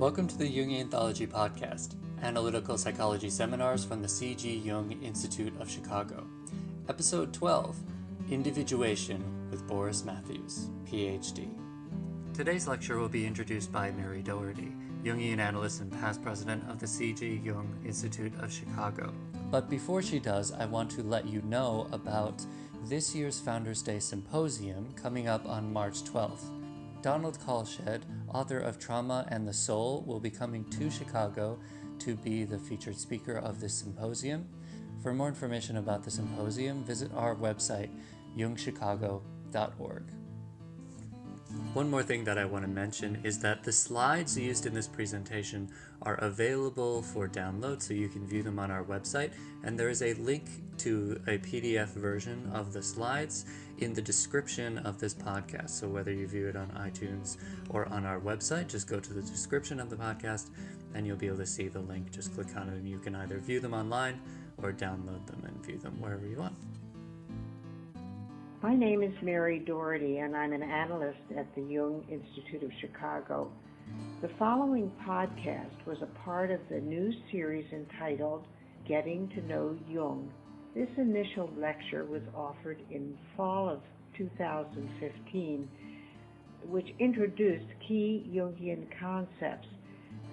Welcome to the Jung Anthology Podcast, analytical psychology seminars from the C.G. Jung Institute of Chicago. Episode 12, Individuation with Boris Matthews, Ph.D. Today's lecture will be introduced by Mary Doherty, Jungian analyst and past president of the C.G. Jung Institute of Chicago. But before she does, I want to let you know about this year's Founders Day Symposium coming up on March 12th. Donald Kalshed, author of Trauma and the Soul, will be coming to Chicago to be the featured speaker of this symposium. For more information about the symposium, visit our website, jungchicago.org. One more thing that I want to mention is that the slides used in this presentation are available for download, so you can view them on our website, and there is a link to a PDF version of the slides in the description of this podcast. So whether you view it on iTunes or on our website, just go to the description of the podcast and you'll be able to see the link. Just click on it and you can either view them online or download them and view them wherever you want. My name is Mary Doherty, and I'm an analyst at the Jung Institute of Chicago. The following podcast was a part of the new series entitled Getting to Know Jung. This initial lecture was offered in fall of 2015, which introduced key Jungian concepts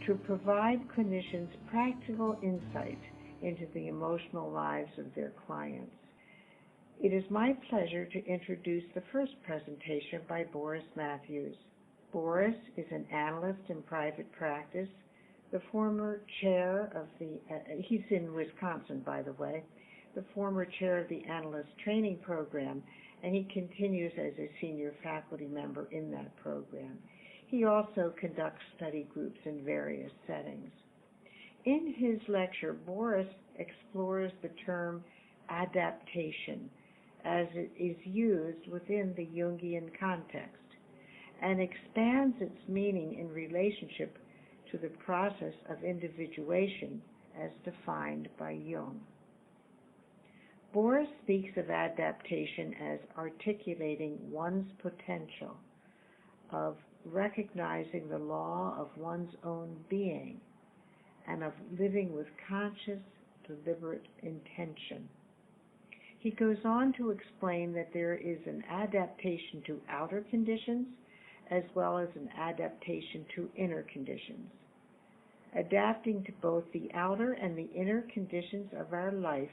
to provide clinicians practical insight into the emotional lives of their clients. It is my pleasure to introduce the first presentation by Boris Matthews. Boris is an analyst in private practice, the former chair of he's in Wisconsin, by the way, the former chair of the analyst training program, and he continues as a senior faculty member in that program. He also conducts study groups in various settings. In his lecture, Boris explores the term adaptation as it is used within the Jungian context and expands its meaning in relationship to the process of individuation as defined by Jung. Boris speaks of adaptation as articulating one's potential, of recognizing the law of one's own being, and of living with conscious, deliberate intention. He goes on to explain that there is an adaptation to outer conditions as well as an adaptation to inner conditions. Adapting to both the outer and the inner conditions of our life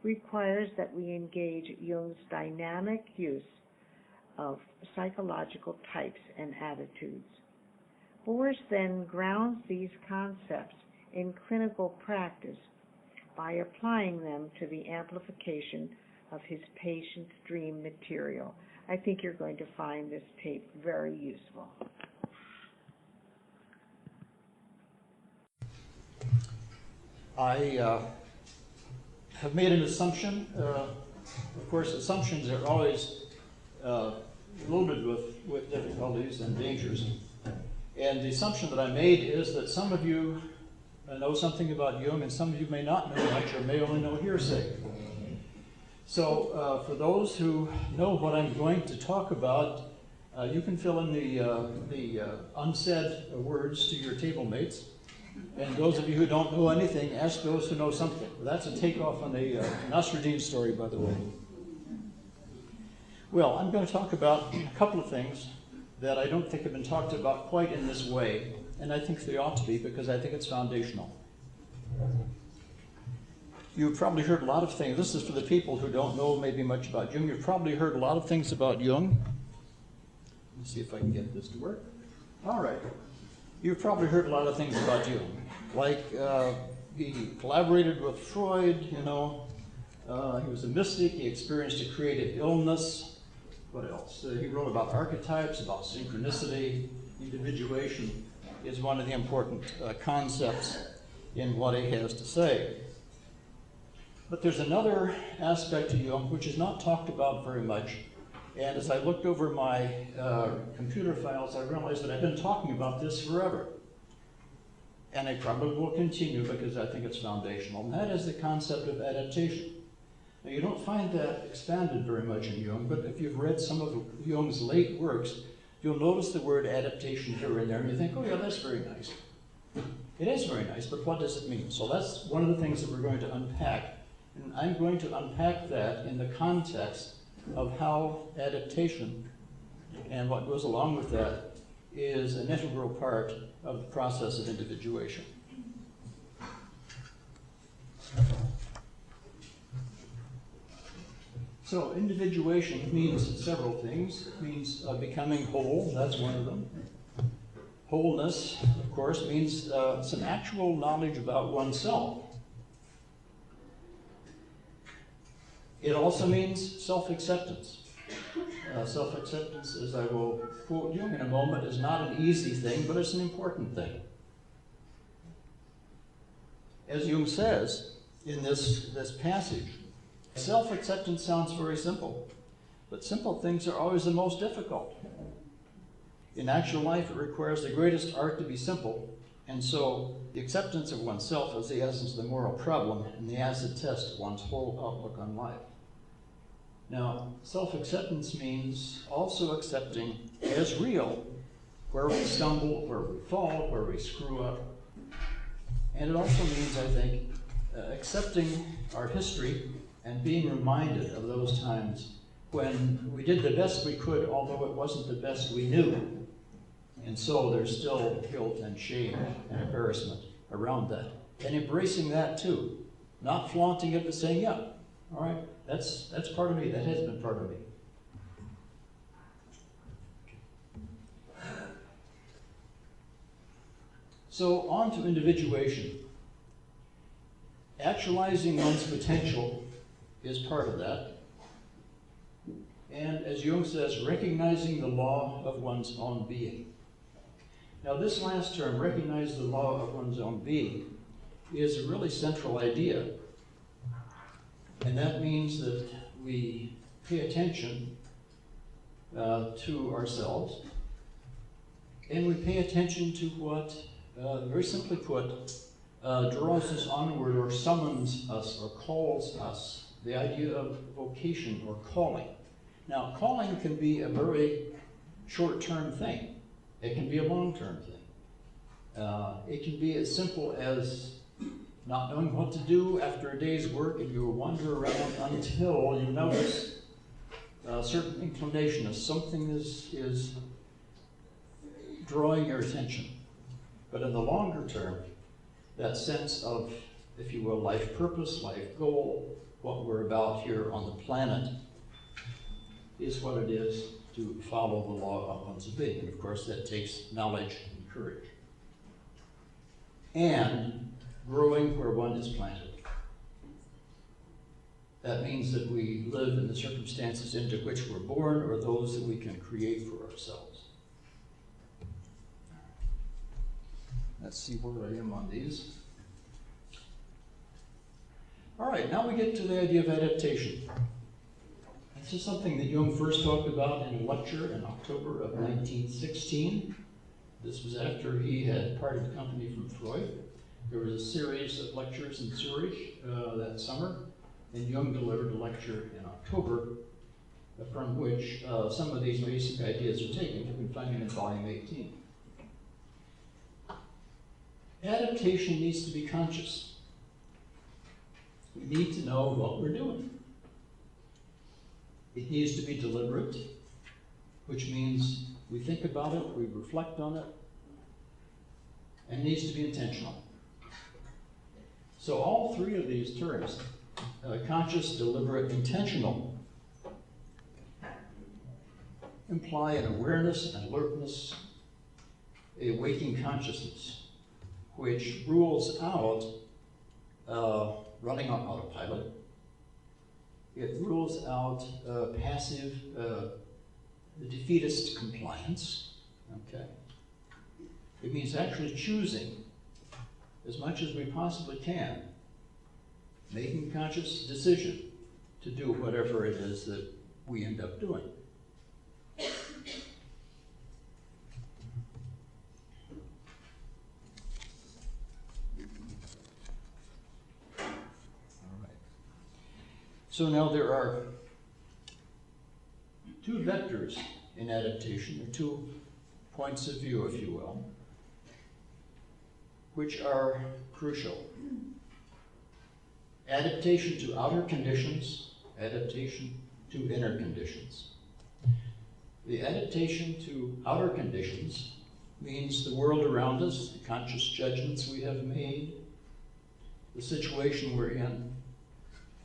requires that we engage Jung's dynamic use of psychological types and attitudes. Boris then grounds these concepts in clinical practice by applying them to the amplification of his patient's dream material. I think you're going to find this tape very useful. I have made an assumption. Of course, assumptions are always loaded with difficulties and dangers. And the assumption that I made is that some of you know something about Jung, and some of you may not know much or may only know hearsay. So for those who know what I'm going to talk about, you can fill in the unsaid words to your table mates. And those of you who don't know anything, ask those who know something. That's a takeoff on the Nasruddin story, by the way. Well, I'm going to talk about a couple of things that I don't think have been talked about quite in this way, and I think they ought to be because I think it's foundational. You've probably heard a lot of things. This is for the people who don't know maybe much about Jung. You've probably heard a lot of things about Jung. Let's see if I can get this to work. All right. You've probably heard a lot of things about Jung, like he collaborated with Freud, he was a mystic, he experienced a creative illness. What else? He wrote about archetypes, about synchronicity. Individuation is one of the important concepts in what he has to say. But there's another aspect to Jung which is not talked about very much. And as I looked over my computer files, I realized that I've been talking about this forever. And I probably will continue because I think it's foundational. And that is the concept of adaptation. Now, you don't find that expanded very much in Jung, but if you've read some of Jung's late works, you'll notice the word adaptation here and there, and you think, oh yeah, that's very nice. It is very nice, but what does it mean? So that's one of the things that we're going to unpack. And I'm going to unpack that in the context of how adaptation and what goes along with that is an integral part of the process of individuation. So individuation means several things. It means becoming whole, that's one of them. Wholeness, of course, means some actual knowledge about oneself. It also means self-acceptance. Self-acceptance, as I will quote Jung in a moment, is not an easy thing, but it's an important thing. As Jung says in this passage, self-acceptance sounds very simple, but simple things are always the most difficult. In actual life, it requires the greatest art to be simple, and so the acceptance of oneself is the essence of the moral problem and the acid test of one's whole outlook on life. Now, self-acceptance means also accepting as real where we stumble, where we fall, where we screw up. And it also means, I think, accepting our history and being reminded of those times when we did the best we could, although it wasn't the best we knew. And so there's still guilt and shame and embarrassment around that. And embracing that too. Not flaunting it, but saying, yeah, all right, that's part of me, that has been part of me. So on to individuation. Actualizing one's potential is part of that. And as Jung says, recognizing the law of one's own being. Now this last term, recognize the law of one's own being, is a really central idea. And that means that we pay attention to ourselves, and we pay attention to what, very simply put, draws us onward or summons us or calls us, the idea of vocation or calling. Now, calling can be a very short-term thing. It can be a long-term thing. It can be as simple as not knowing what to do after a day's work, and you wander around until you notice a certain inclination of something is drawing your attention. But in the longer term, that sense of, if you will, life purpose, life goal, what we're about here on the planet, is what it is to follow the law of one's being. And of course, that takes knowledge and courage. And growing where one is planted. That means that we live in the circumstances into which we're born or those that we can create for ourselves. Let's see where I am on these. All right, now we get to the idea of adaptation. This is something that Jung first talked about in a lecture in October of 1916. This was after he had parted company from Freud. There was a series of lectures in Zurich that summer, and Jung delivered a lecture in October from which some of these basic ideas are taken. You can find them in volume 18. Adaptation needs to be conscious. We need to know what we're doing. It needs to be deliberate, which means we think about it, we reflect on it, and it needs to be intentional. So all three of these terms, conscious, deliberate, intentional, imply an awareness, an alertness, a waking consciousness, which rules out running on autopilot. It rules out passive, defeatist compliance. Okay. It means actually choosing as much as we possibly can, making a conscious decision to do whatever it is that we end up doing. So now there are two vectors in adaptation, or two points of view, if you will, which are crucial. Adaptation to outer conditions, adaptation to inner conditions. The adaptation to outer conditions means the world around us, the conscious judgments we have made, the situation we're in,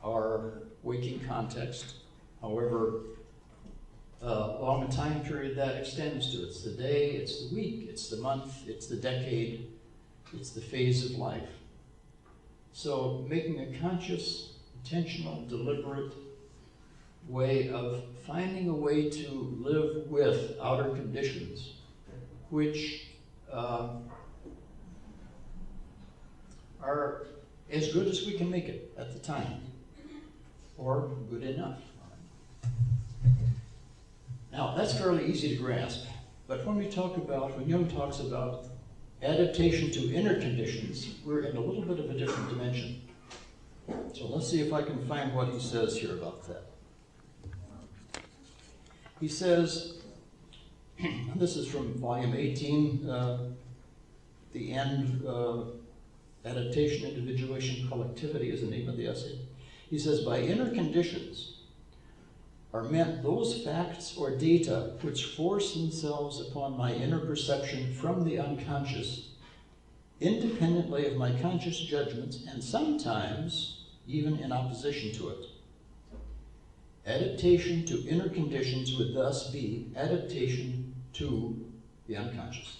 our waking context, however long a time period that extends to. It's the day, it's the week, it's the month, it's the decade, it's the phase of life. So making a conscious, intentional, deliberate way of finding a way to live with outer conditions, which are as good as we can make it at the time, or good enough. Now, that's fairly easy to grasp, but when Jung talks about adaptation to inner conditions, we're in a little bit of a different dimension. So let's see if I can find what he says here about that. He says, this is from volume 18, the end, Adaptation, Individuation, Collectivity is the name of the essay. He says, by inner conditions are meant those facts or data which force themselves upon my inner perception from the unconscious, independently of my conscious judgments, and sometimes even in opposition to it. Adaptation to inner conditions would thus be adaptation to the unconscious.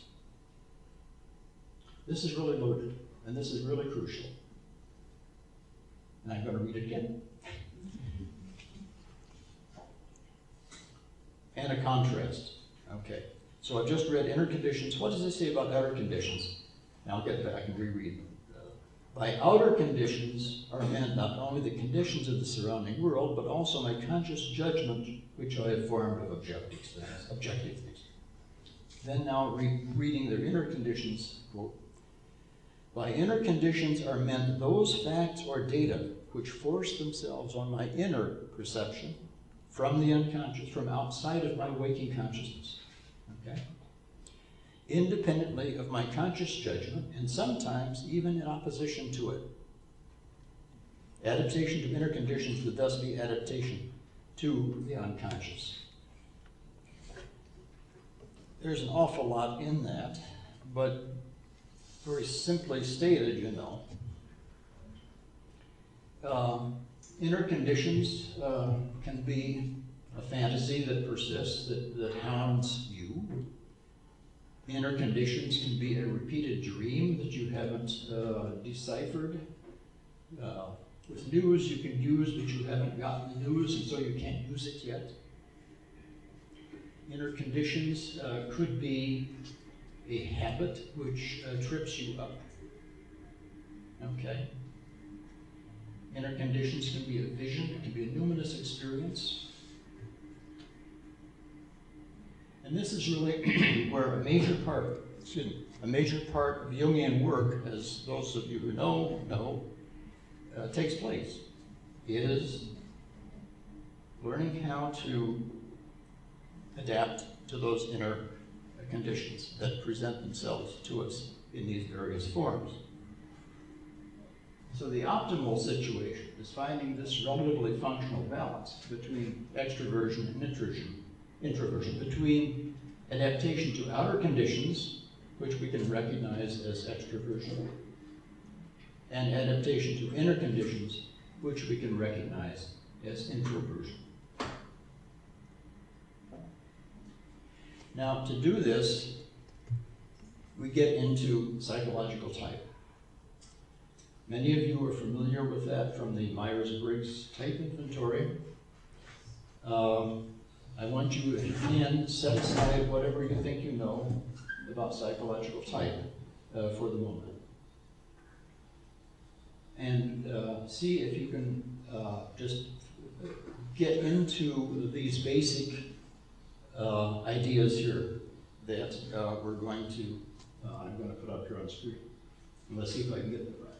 This is really loaded, and this is really crucial. And I'm going to read it again. And a contrast. Okay, so I've just read inner conditions. What does it say about outer conditions? Now I'll get back and reread. By outer conditions are meant not only the conditions of the surrounding world, but also my conscious judgment, which I have formed of objective things. Then now reading their inner conditions, quote, by inner conditions are meant those facts or data which force themselves on my inner perception from the unconscious, from outside of my waking consciousness, okay? Independently of my conscious judgment, and sometimes even in opposition to it. Adaptation to inner conditions would thus be adaptation to the unconscious. There's an awful lot in that, but very simply stated, you know, inner conditions can be a fantasy that persists, that hounds you. Inner conditions can be a repeated dream that you haven't deciphered. With news you can use, but you haven't gotten the news, and so you can't use it yet. Inner conditions could be a habit which trips you up. Okay? Inner conditions can be a vision, it can be a numinous experience. And this is really where a major part of Jungian work, as those of you who know, takes place, is learning how to adapt to those inner conditions that present themselves to us in these various forms. So the optimal situation is finding this relatively functional balance between extroversion and introversion, between adaptation to outer conditions, which we can recognize as extroversion, and adaptation to inner conditions, which we can recognize as introversion. Now, to do this, we get into psychological type. Many of you are familiar with that from the Myers-Briggs type inventory. I want you, if you can, set aside whatever you think you know about psychological type for the moment. And see if you can just get into these basic ideas here that we're going to, I'm going to put up here on screen. And let's see if I can get that right.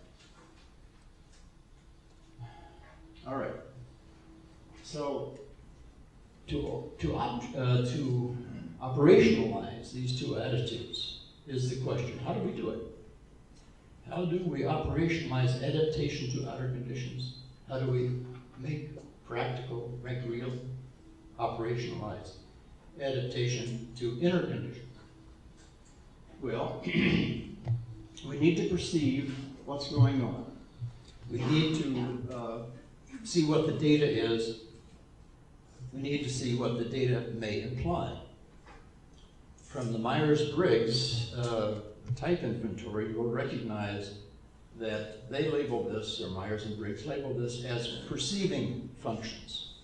All right. So to operationalize these two attitudes is the question: how do we do it? How do we operationalize adaptation to outer conditions? How do we make practical, make real, operationalize adaptation to inner conditions? Well, we need to perceive what's going on. We need to see what the data is. We need to see what the data may imply. From the Myers-Briggs type inventory, you'll recognize that they label this, or Myers and Briggs label this as perceiving functions.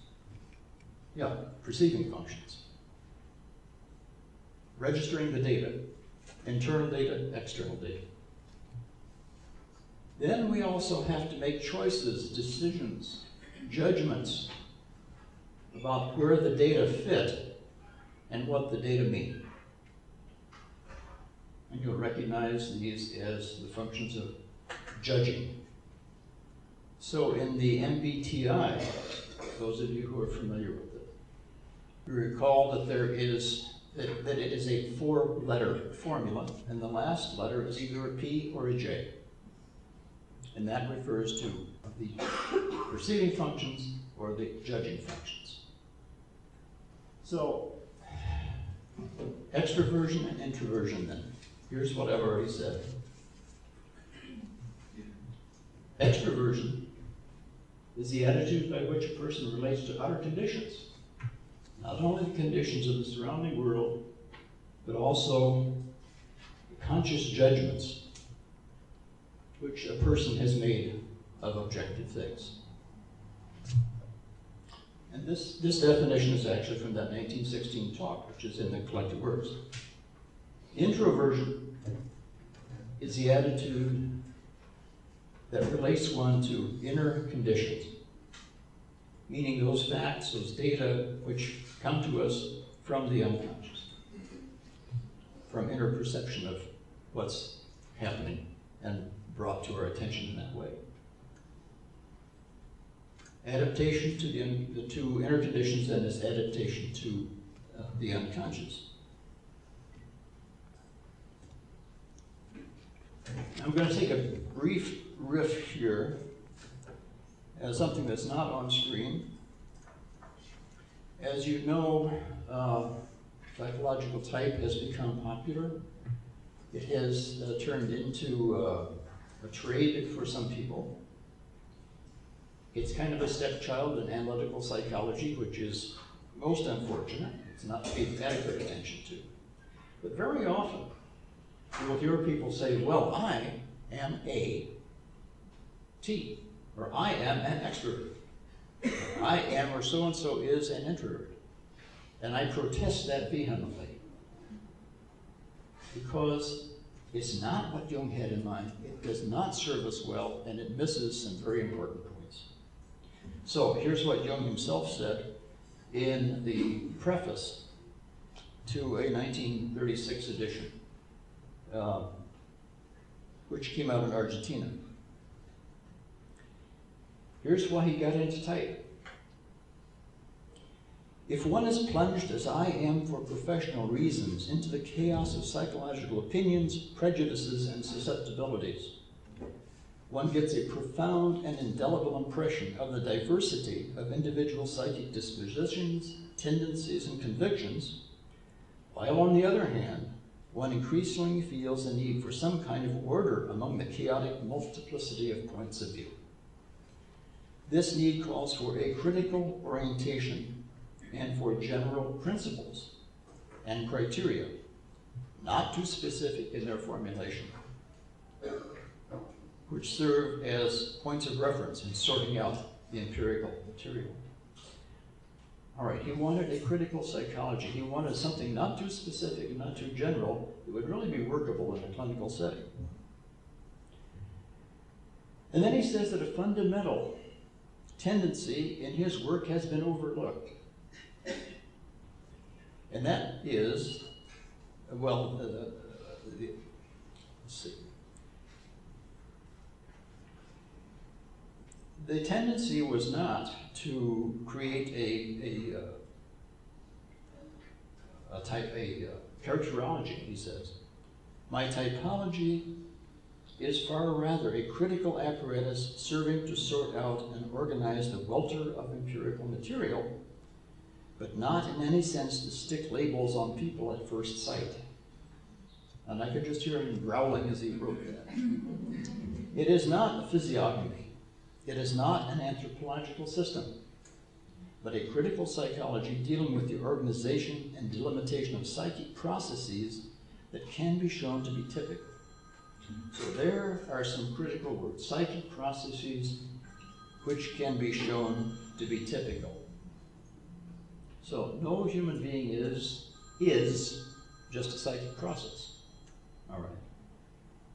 Yeah, perceiving functions. Registering the data, internal data, external data. Then we also have to make choices, decisions, judgments about where the data fit and what the data mean. And you'll recognize these as the functions of judging. So in the MBTI, those of you who are familiar with it, you recall that there is that it is a 4-letter formula, and the last letter is either a P or a J. And that refers to the perceiving functions or the judging functions. So, extroversion and introversion then. Here's what I've already said. Extroversion is the attitude by which a person relates to outer conditions. Not only the conditions of the surrounding world, but also the conscious judgments which a person has made of objective things. And this definition is actually from that 1916 talk, which is in the collected works. Introversion is the attitude that relates one to inner conditions, meaning those facts, those data which come to us from the unconscious, from inner perception of what's happening and brought to our attention in that way. Adaptation to the two inner conditions then is adaptation to the unconscious. I'm going to take a brief riff here as something that's not on screen. As you know, psychological type has become popular. It has turned into a trade for some people. It's kind of a stepchild in analytical psychology, which is most unfortunate. It's not paid adequate attention to. But very often, you will hear people say, well, I am a T, or I am an extrovert. I am, or so-and-so is an introvert. And I protest that vehemently. Because it's not what Jung had in mind. It does not serve us well, and it misses some very important points. So here's what Jung himself said in the preface to a 1936 edition, which came out in Argentina. Here's why he got into type. If one is plunged, as I am for professional reasons, into the chaos of psychological opinions, prejudices, and susceptibilities, one gets a profound and indelible impression of the diversity of individual psychic dispositions, tendencies, and convictions, while on the other hand, one increasingly feels the need for some kind of order among the chaotic multiplicity of points of view. This need calls for a critical orientation and for general principles and criteria, not too specific in their formulation, which serve as points of reference in sorting out the empirical material. All right, he wanted a critical psychology. He wanted something not too specific and not too general that would really be workable in a clinical setting. And then he says that a fundamental tendency in his work has been overlooked. And that is, well, let's see. The tendency was not to create a characterology, he says. My typology is far rather a critical apparatus serving to sort out and organize the welter of empirical material, but not in any sense to stick labels on people at first sight. And I could just hear him growling as he wrote that. It is not a physiognomy. It is not an anthropological system, but a critical psychology dealing with the organization and delimitation of psychic processes that can be shown to be typical. So there are some critical words, psychic processes which can be shown to be typical. So no human being is just a psychic process. All right.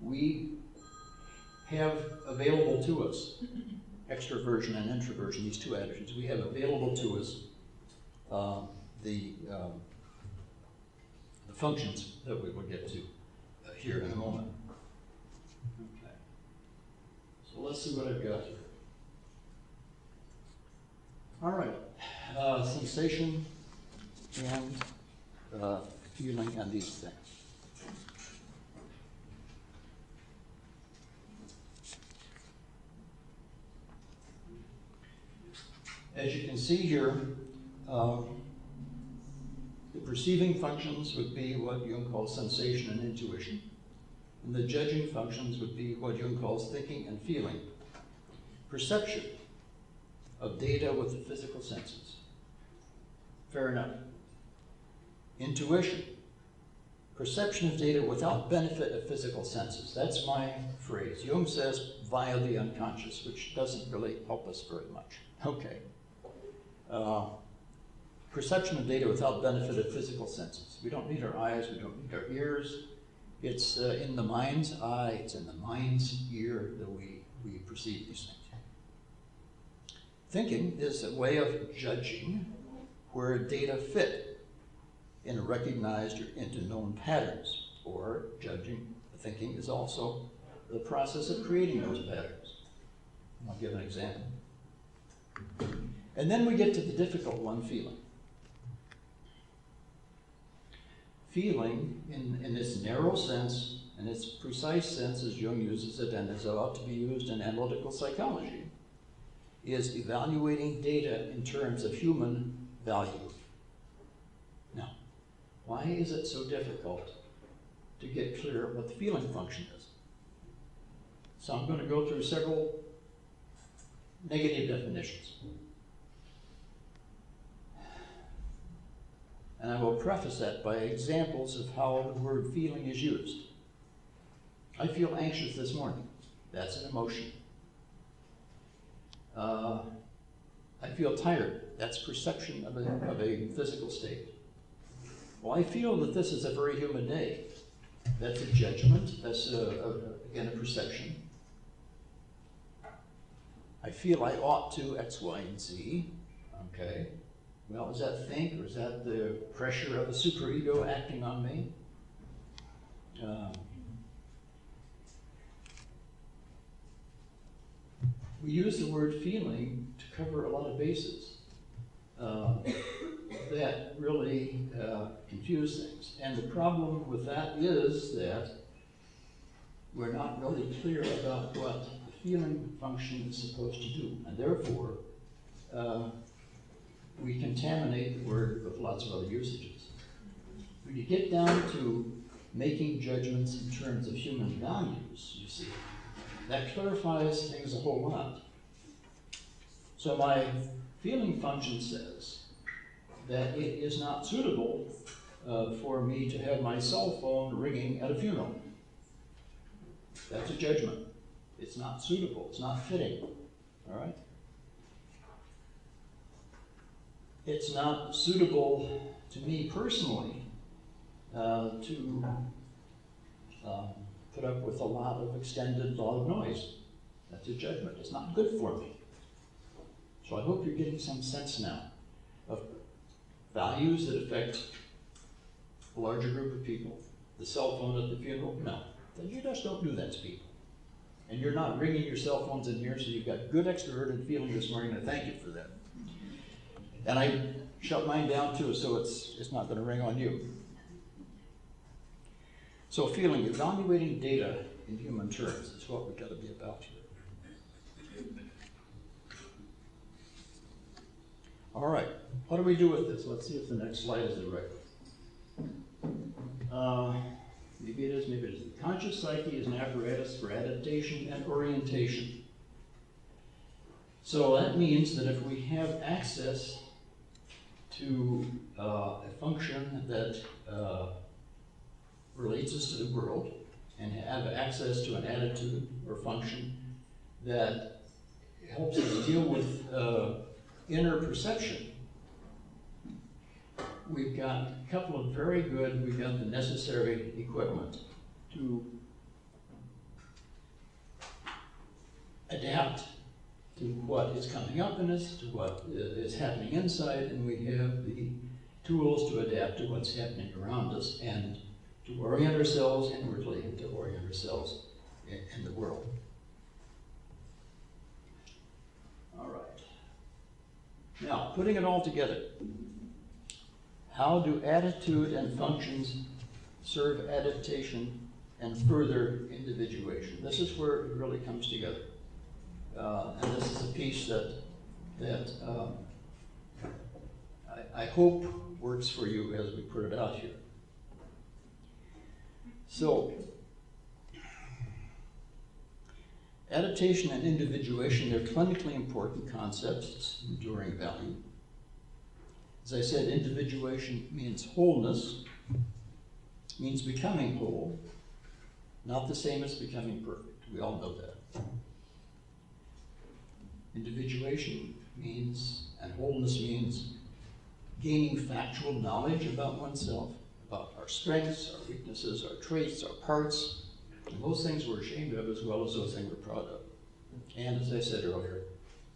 We have available to us extroversion and introversion, these two attitudes. We have available to us the functions that we will get to here in a moment. Okay. So let's see what I've got here. All right. Sensation and feeling and these things. As you can see here, the perceiving functions would be what Jung calls sensation and intuition, and the judging functions would be what Jung calls thinking and feeling. Perception of data with the physical senses. Fair enough. Intuition. Perception of data without benefit of physical senses. That's my phrase. Jung says via the unconscious, which doesn't really help us very much. Okay. Perception of data without benefit of physical senses. We don't need our eyes, we don't need our ears. It's in the mind's eye, it's in the mind's ear that we perceive these things. Thinking is a way of judging where data fit in recognized or into known patterns, or judging, thinking is also the process of creating those patterns. I'll give an example. And then we get to the difficult one, feeling. Feeling, in its narrow sense, and its precise sense as Jung uses it and as it ought to be used in analytical psychology, is evaluating data in terms of human value. Now, why is it so difficult to get clear what the feeling function is? So I'm going to go through several negative definitions. And I will preface that by examples of how the word feeling is used. I feel anxious this morning. That's an emotion. I feel tired. That's perception of a physical state. Well, I feel that this is a very humid day. That's a judgment. That's, again, a perception. I feel I ought to X, Y, and Z. Okay. Well, is that think, or is that the pressure of a superego acting on me? We use the word feeling to cover a lot of bases that really confuse things. And the problem with that is that we're not really clear about what the feeling function is supposed to do. And therefore, we contaminate the word with lots of other usages. When you get down to making judgments in terms of human values, you see, that clarifies things a whole lot. So my feeling function says that it is not suitable for me to have my cell phone ringing at a funeral. That's a judgment. It's not suitable. It's not fitting. All right? It's not suitable to me personally to put up with a lot of extended loud noise. That's a judgment. It's not good for me. So I hope you're getting some sense now of values that affect a larger group of people. The cell phone at the funeral? No. You just don't do that to people. And you're not ringing your cell phones in here, so you've got good extroverted feeling this morning, and I thank you for that. And I shut mine down too, so it's not going to ring on you. So feeling, evaluating data in human terms. It's what we've got to be about here. All right, what do we do with this? Let's see if the next slide is the right one. Maybe it is, maybe it isn't. Conscious psyche is an apparatus for adaptation and orientation. So that means that if we have access to a function that relates us to the world, and have access to an attitude or function that helps us deal with inner perception, we've got a couple of very good, we've got the necessary equipment to adapt to what is coming up in us, to what is happening inside, and we have the tools to adapt to what's happening around us and to orient ourselves inwardly and to orient ourselves in the world. All right. Now, putting it all together, how do attitude and functions serve adaptation and further individuation? This is where it really comes together. And this is a piece that I hope works for you as we put it out here. So, adaptation and individuation, they're clinically important concepts, enduring value. As I said, individuation means wholeness, means becoming whole, not the same as becoming perfect. We all know that. Individuation means, and wholeness means, gaining factual knowledge about oneself, about our strengths, our weaknesses, our traits, our parts, and those things we're ashamed of as well as those things we're proud of. And as I said earlier,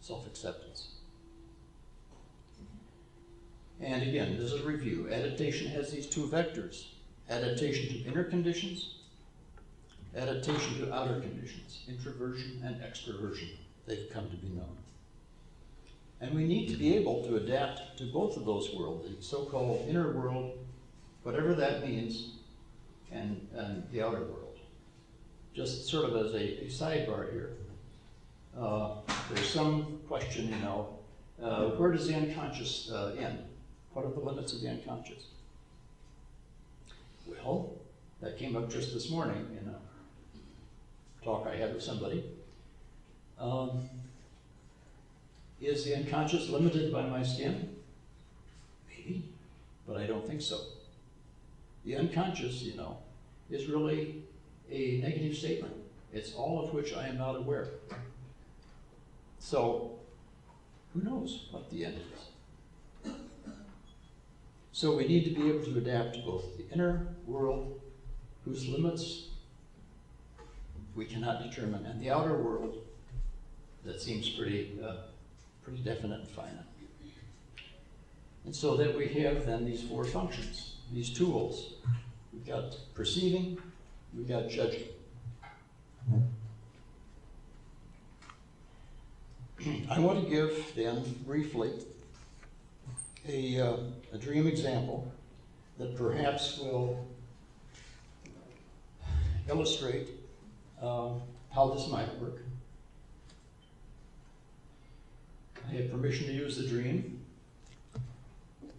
self-acceptance. And again, this is a review. Adaptation has these two vectors: adaptation to inner conditions, adaptation to outer conditions, introversion and extroversion. They've come to be known. And we need to be able to adapt to both of those worlds, the so-called inner world, whatever that means, and the outer world. Just sort of as a sidebar here, there's some question, where does the unconscious end? What are the limits of the unconscious? Well, that came up just this morning in a talk I had with somebody. Is the unconscious limited by my skin? Maybe, but I don't think so. The unconscious, is really a negative statement. It's all of which I am not aware. So, who knows what the end is? So we need to be able to adapt to both the inner world, whose limits we cannot determine, and the outer world that seems pretty definite and finite. And so that we have then these four functions, these tools. We've got perceiving, we've got judging. I want to give then briefly a dream example that perhaps will illustrate how this might work. I have permission to use the dream,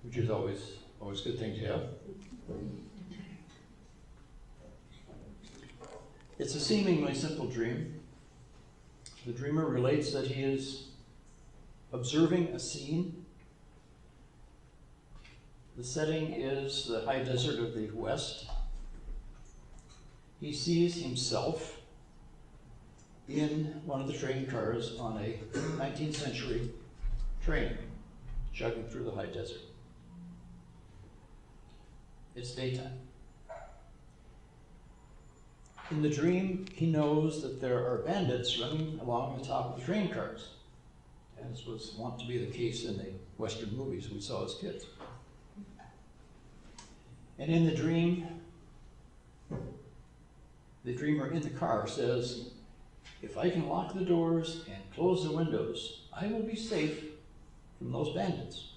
which is always a good thing to have. It's a seemingly simple dream. The dreamer relates that he is observing a scene. The setting is the high desert of the West. He sees himself in one of the train cars on a 19th century train chugging through the high desert. It's daytime. In the dream, he knows that there are bandits running along the top of the train cars, as was wont to be the case in the Western movies we saw as kids. And in the dream, the dreamer in the car says, "If I can lock the doors and close the windows, I will be safe from those bandits."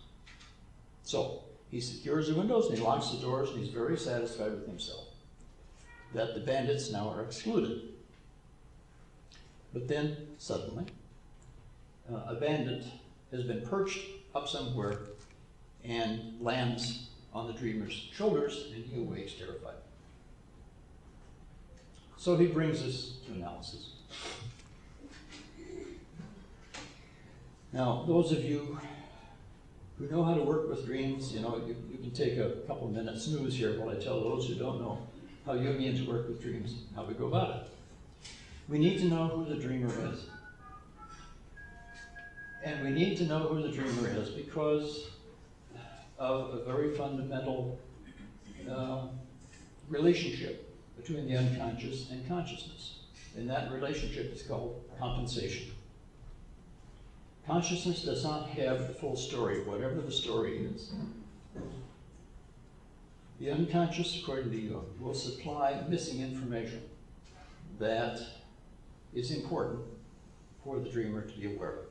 So he secures the windows and he locks the doors, and he's very satisfied with himself that the bandits now are excluded. But then, suddenly, a bandit has been perched up somewhere and lands on the dreamer's shoulders, and he awakes terrified. So he brings us to analysis. Now, those of you who know how to work with dreams, you can take a couple minutes snooze here while I tell those who don't know how Jungians work with dreams, how we go about it. We need to know who the dreamer is. And we need to know who the dreamer is because of a very fundamental relationship between the unconscious and consciousness. And that relationship is called compensation. Consciousness does not have the full story, whatever the story is. The unconscious, according to Jung, will supply missing information that is important for the dreamer to be aware of.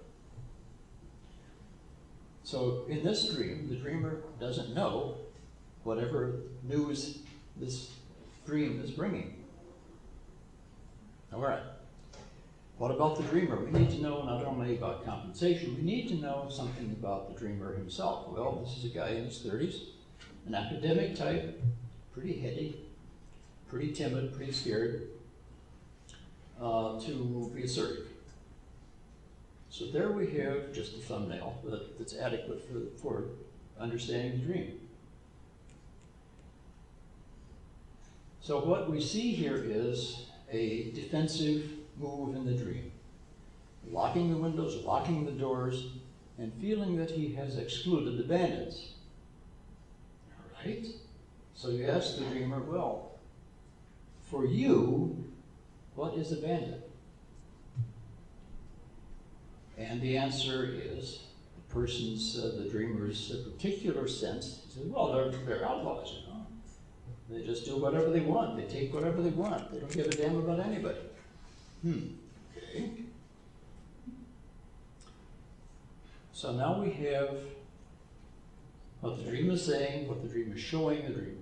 So in this dream, the dreamer doesn't know whatever news this dream is bringing. All right. What about the dreamer? We need to know not only about compensation, we need to know something about the dreamer himself. Well, this is a guy in his 30s, an academic type, pretty heady, pretty timid, pretty scared, to be assertive. So there we have just a thumbnail that's adequate for understanding the dream. So what we see here is a defensive move in the dream. Locking the windows, locking the doors, and feeling that he has excluded the bandits. All right? So you ask the dreamer, well, for you, what is a bandit? And the answer is the person's, the dreamer's particular sense. He says, well, they're outlaws, you know. They just do whatever they want. They take whatever they want. They don't give a damn about anybody. Okay. So now we have what the dream is saying, what the dream is showing the dreamer.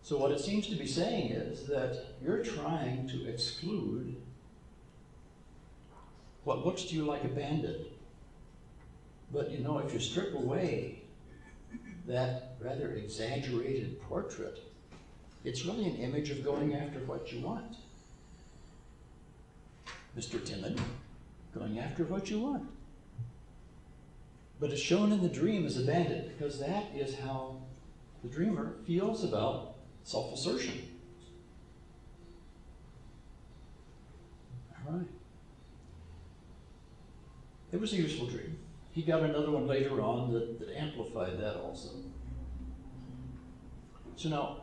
So what it seems to be saying is that you're trying to exclude what looks to you like a bandit. But you know, if you strip away that rather exaggerated portrait, it's really an image of going after what you want. Mr. Timid, going after what you want. But it's shown in the dream as a bandit because that is how the dreamer feels about self-assertion. All right. It was a useful dream. He got another one later on that amplified that also. So now,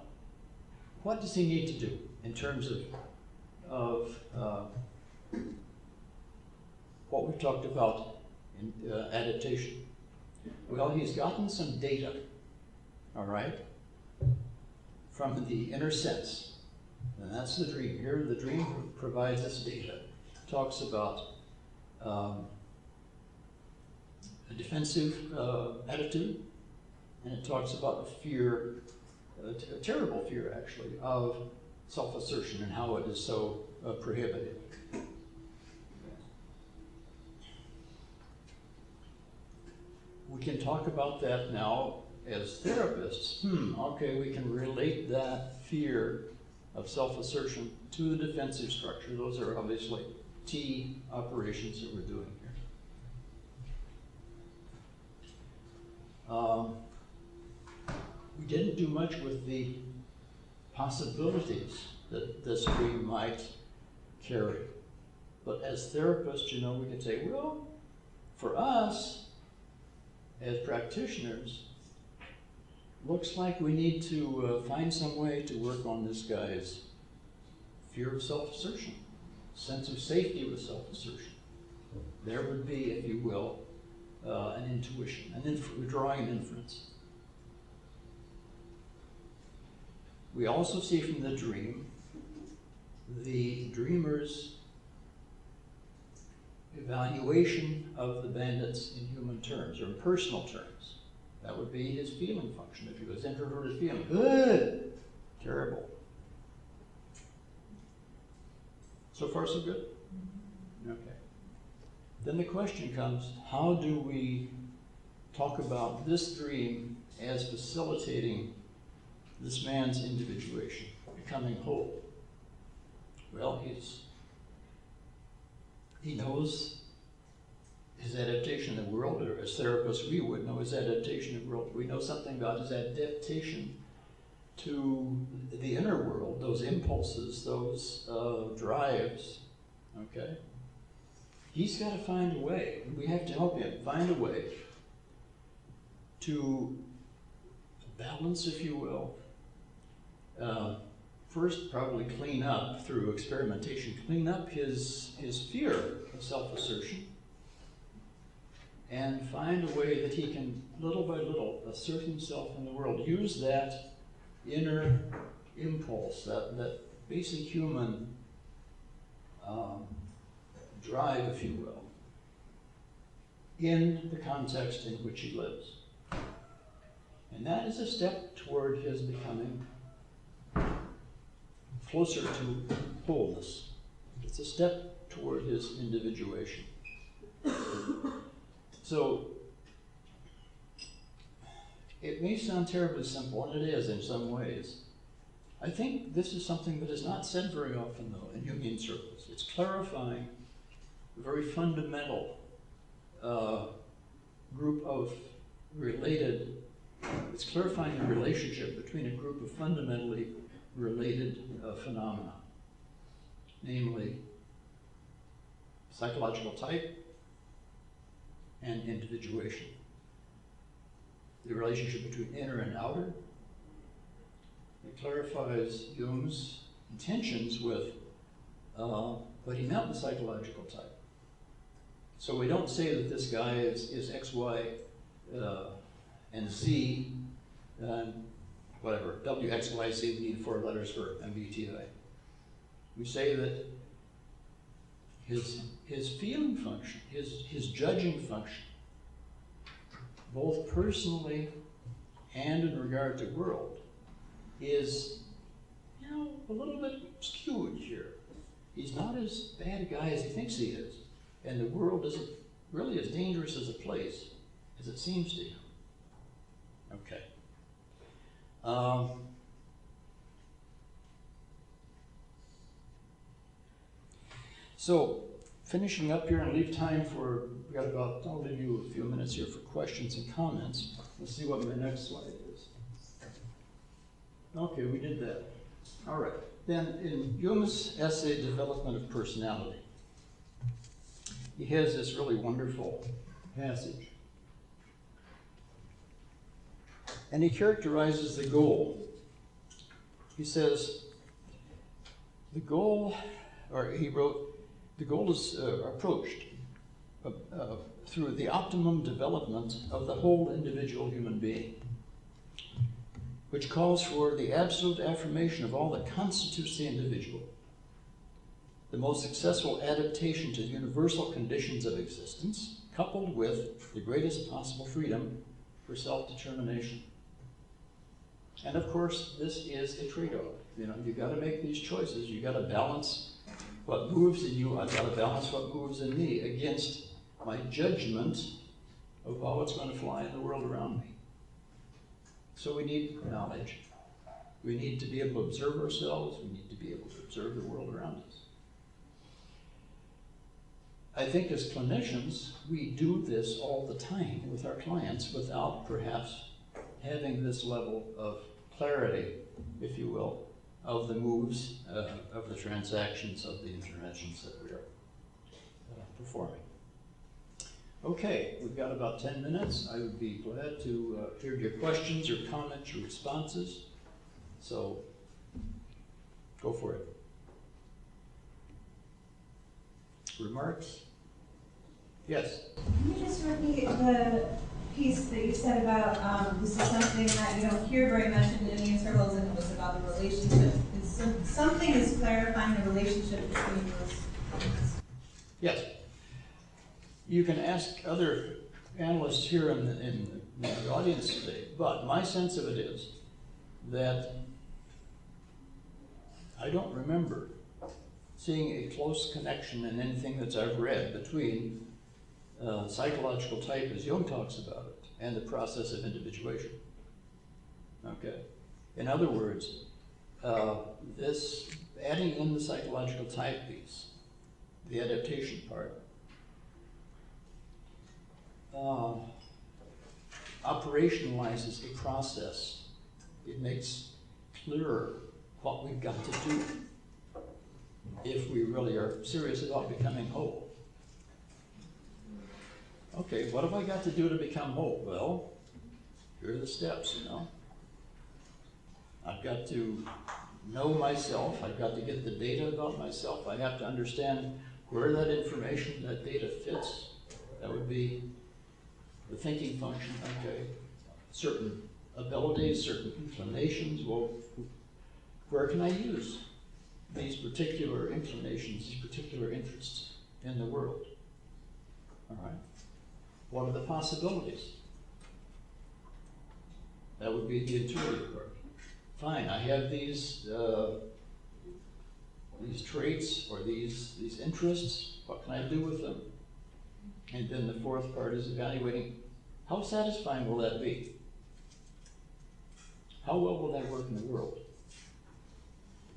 what does he need to do in terms of what we've talked about in adaptation? Well, he's gotten some data, all right, from the inner sense. And that's the dream. Here, the dream provides us data. It talks about a defensive attitude, and it talks about a fear, a terrible fear actually, of self-assertion and how it is so prohibited. We can talk about that now as therapists. Okay, we can relate that fear of self-assertion to the defensive structure. Those are obviously T operations that we're doing here. We didn't do much with the possibilities that this dream might carry. But as therapists, you know, we can say, well, for us, as practitioners, looks like we need to find some way to work on this guy's fear of self-assertion, sense of safety with self-assertion. There would be, if you will, an intuition, we're drawing an inference. We also see from the dream the dreamer's evaluation of the bandits in human terms, or in personal terms. That would be his feeling function. If he was introverted feeling, terrible. So far, so good? Okay. Then the question comes, how do we talk about this dream as facilitating this man's individuation, becoming whole? Well, he knows his adaptation in the world, or as therapists we would know his adaptation in the world. We know something about his adaptation to the inner world, those impulses, those drives, okay? He's got to find a way, we have to help him find a way to balance, if you will. First, probably clean up through experimentation, clean up his fear of self-assertion, and find a way that he can, little by little, assert himself in the world. Use that inner impulse, that basic human drive, if you will, in the context in which he lives. And that is a step toward his becoming closer to wholeness. It's a step toward his individuation. So, it may sound terribly simple, and it is in some ways. I think this is something that is not said very often, though, in Jungian circles. It's clarifying a very fundamental group of related, it's clarifying the relationship between a group of fundamentally related phenomena, namely psychological type and individuation. The relationship between inner and outer. It clarifies Jung's intentions with what he meant with psychological type. So we don't say that this guy is X, Y, and Z, whatever, W, X, Y, Z, we need 4 letters for MBTI. We say that his feeling function, his judging function, both personally and in regard to world, is, a little bit skewed here. He's not as bad a guy as he thinks he is, and the world isn't really as dangerous as a place as it seems to him. Okay. So, finishing up here and leave time for, we got about, I'll leave you a few minutes here for questions and comments. Let's see what my next slide is. Okay, we did that. All right. Then in Jung's essay, Development of Personality, he has this really wonderful passage. And he characterizes the goal. He says, the goal, or he wrote, the goal is approached through the optimum development of the whole individual human being, which calls for the absolute affirmation of all that constitutes the individual, the most successful adaptation to universal conditions of existence, coupled with the greatest possible freedom for self-determination. And of course, this is a trade-off. You got to make these choices. You got to balance what moves in you. I've got to balance what moves in me against my judgment of how it's going to fly in the world around me. So we need knowledge. We need to be able to observe ourselves. We need to be able to observe the world around us. I think as clinicians, we do this all the time with our clients without perhaps having this level of clarity, if you will, of the moves, of the transactions, of the interventions that we are performing. Okay, we've got about 10 minutes. I would be glad to hear your questions or comments or responses. So, go for it. Remarks? Yes? Can you just repeat the piece that you said about this is something that you don't hear very much in Indian circles, and it was about the relationship. Something is clarifying the relationship between those. Yes. You can ask other analysts here in the audience today, but my sense of it is that I don't remember seeing a close connection in anything that I've read between psychological type, as Jung talks about it, and the process of individuation. Okay? In other words, this adding in the psychological type piece, the adaptation part, operationalizes a process. It makes clearer what we've got to do if we really are serious about becoming whole. Okay, what have I got to do to become whole? Well, here are the steps, you know. I've got to know myself. I've got to get the data about myself. I have to understand where that information, that data fits. That would be the thinking function, okay. Certain abilities, certain inclinations. Well, where can I use these particular inclinations, these particular interests in the world? All right. What are the possibilities? That would be the intuitive part. Fine, I have these traits or these interests. What can I do with them? And then the fourth part is evaluating how satisfying will that be? How well will that work in the world?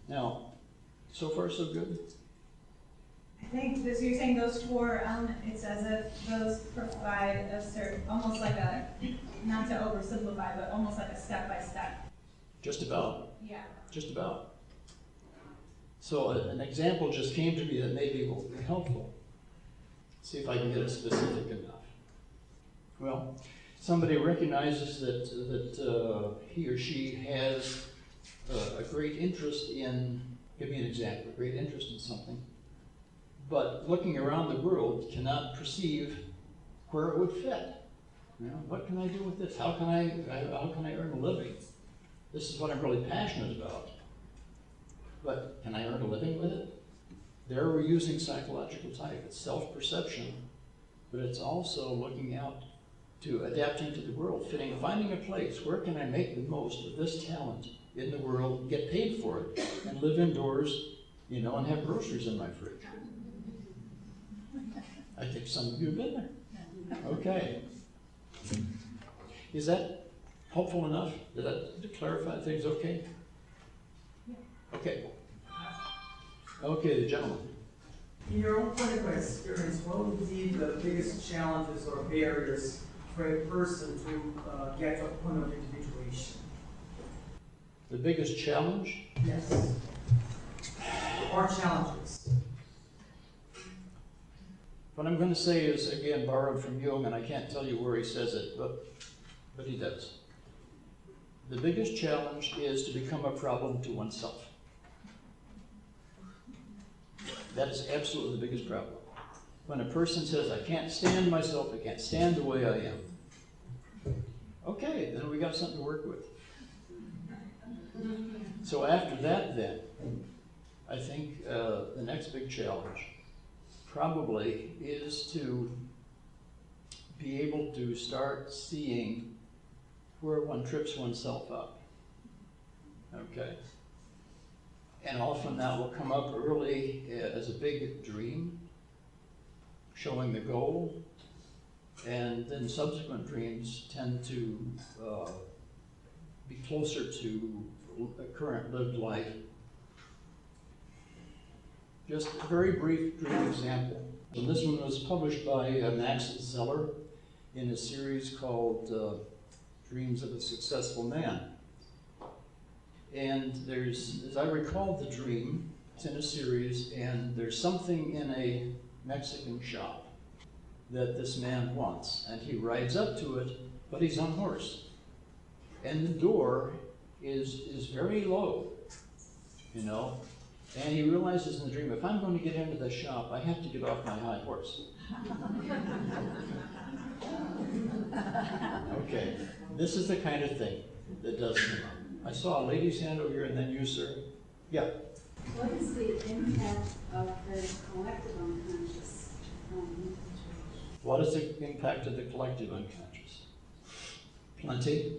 Now, so far so good? I think this, you're saying those four elements, it's as if those provide a certain, almost like a, not to oversimplify, but almost like a step-by-step. Just about. Yeah. Just about. So an example just came to me that maybe will be helpful. See if I can get it specific enough. Well, somebody recognizes that he or she has a great interest in, give me an example, a great interest in something, but looking around the world cannot perceive where it would fit. You know, what can I do with this? How can I earn a living? This is what I'm really passionate about. But can I earn a living with it? There we're using psychological type. It's self-perception, but it's also looking out to adapting to the world, finding a place. Where can I make the most of this talent in the world, get paid for it, and live indoors, you know, and have groceries in my fridge? I think some of you have been there. Okay. Is that helpful enough? Did that clarify things okay? Okay. Okay, the gentleman. In your own clinical experience, what would be the biggest challenges or barriers for a person to get to a point of individuation? The biggest challenge? Yes. Or challenges? What I'm going to say is, again, borrowed from Jung, and I can't tell you where he says it, but he does. The biggest challenge is to become a problem to oneself. That is absolutely the biggest problem. When a person says, I can't stand myself, I can't stand the way I am. Okay, then we got something to work with. So after that, then, I think the next big challenge probably is to be able to start seeing where one trips oneself up. Okay? And often that will come up early as a big dream, showing the goal, and then subsequent dreams tend to be closer to a current lived life. Just a very brief dream example. And this one was published by Max Zeller in a series called Dreams of a Successful Man. And there's, as I recall the dream, it's in a series, and there's something in a Mexican shop that this man wants. And he rides up to it, but he's on horse. And the door is very low, you know. And he realizes in the dream, if I'm going to get into the shop, I have to get off my high horse. Okay, this is the kind of thing that does come up. I saw a lady's hand over here, and then you, sir. Yeah. What is the impact of the collective unconscious? What is the impact of the collective unconscious? Plenty.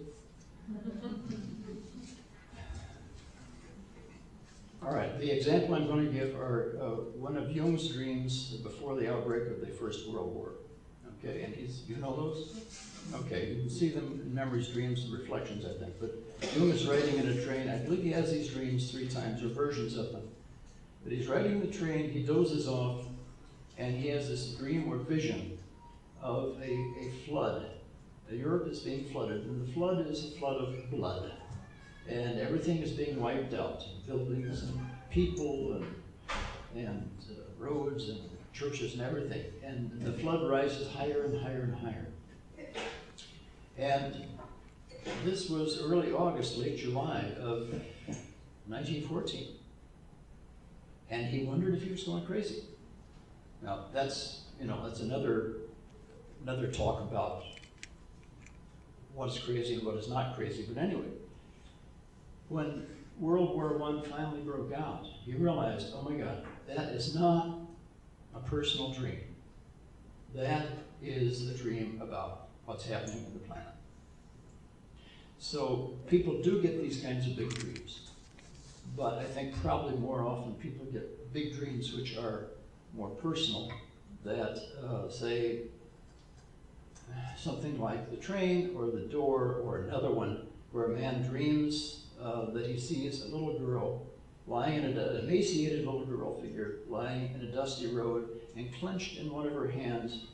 All right, the example I'm going to give are one of Jung's dreams before the outbreak of the First World War. Okay, and you know those? Okay, you can see them in memories, dreams, and reflections, I think. But Jung is riding in a train. I believe he has these dreams 3 times, or versions of them. But he's riding the train, he dozes off, and he has this dream or vision of a flood. Europe is being flooded, and the flood is a flood of blood. And everything is being wiped out, buildings and people and roads and churches and everything. And the flood rises higher and higher and higher. And this was early August, late July of 1914. And he wondered if he was going crazy. Now that's another talk about what's crazy and what is not crazy. But anyway, when World War I finally broke out, he realized, oh my God, that is not a personal dream. That is a dream about what's happening on the planet. So people do get these kinds of big dreams. But I think probably more often people get big dreams which are more personal, that say something like the train or the door, or another one where a man dreams that he sees a little girl lying in an emaciated little girl figure lying in a dusty road, and clenched in one of her hands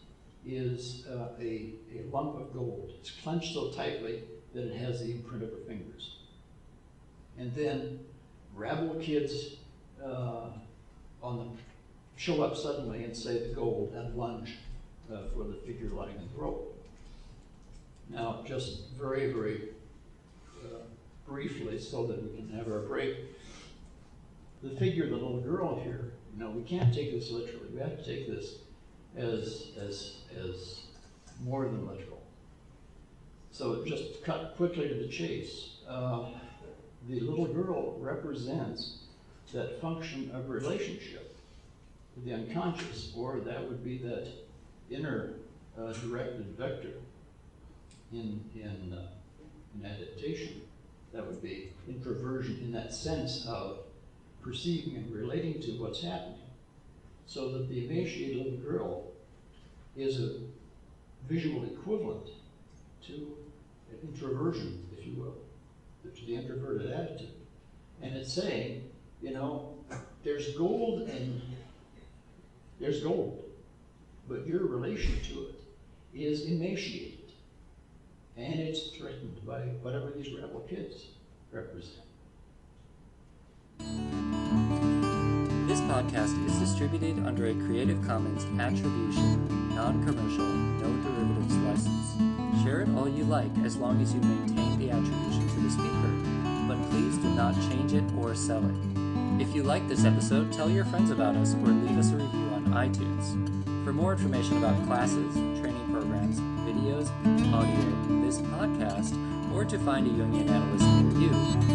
is a lump of gold. It's clenched so tightly that it has the imprint of her fingers. And then rabble kids show up suddenly and say the gold and lunge for the figure lying in the road. Now, just very, very briefly, so that we can have our break, the figure of the little girl here, we can't take this literally. We have to take this as more than literal. So just cut quickly to the chase. The little girl represents that function of relationship with the unconscious, or that would be that inner directed vector in adaptation. That would be introversion in that sense of perceiving and relating to what's happening. So that the emaciated little girl is a visual equivalent to introversion, if you will, to the introverted attitude. And it's saying, there's gold, but your relation to it is emaciated. And it's threatened by whatever these rebel kids represent. This podcast is distributed under a Creative Commons Attribution, Non-Commercial, No Derivatives license. Share it all you like as long as you maintain the attribution to the speaker, but please do not change it or sell it. If you like this episode, tell your friends about us or leave us a review on iTunes. For more information about classes, training programs, videos, audio, this podcast, or to find a Jungian analyst near you,